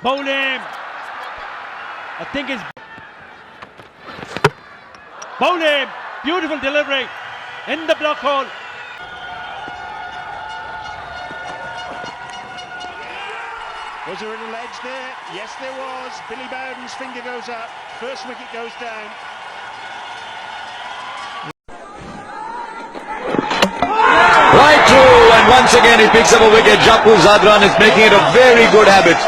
Bowling. I think it's bowling. Beautiful delivery in the block hole. Was there any ledge there? Yes, there was. Billy Bowden's finger goes up. First wicket goes down. Right through, and once again he picks up a wicket. Shapoor Zadran is making it a very good habit.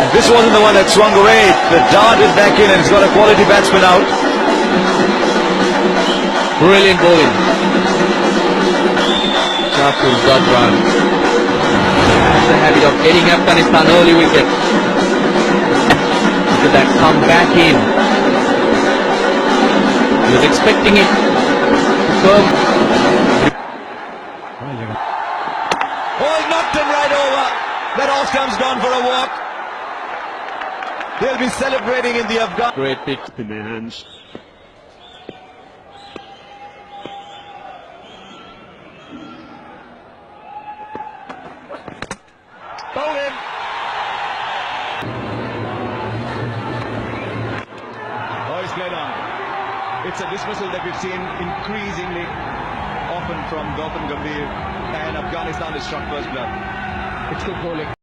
And this wasn't the one that swung away. The dart is back in and it's got a quality batsman out. Brilliant bowling. Shapoor Zadran has the habit of getting Afghanistan early wicket. Look at that, come back in. He was expecting it to come. Oh, knocked him right over. That off-stump's gone for a walk. They'll be celebrating in the Afghan. Great pick in their hands. Bowling. Oh, he's played on. It's a dismissal that we've seen increasingly often from Gautam Gambhir, and Afghanistan is struck first blood. It's good bowling.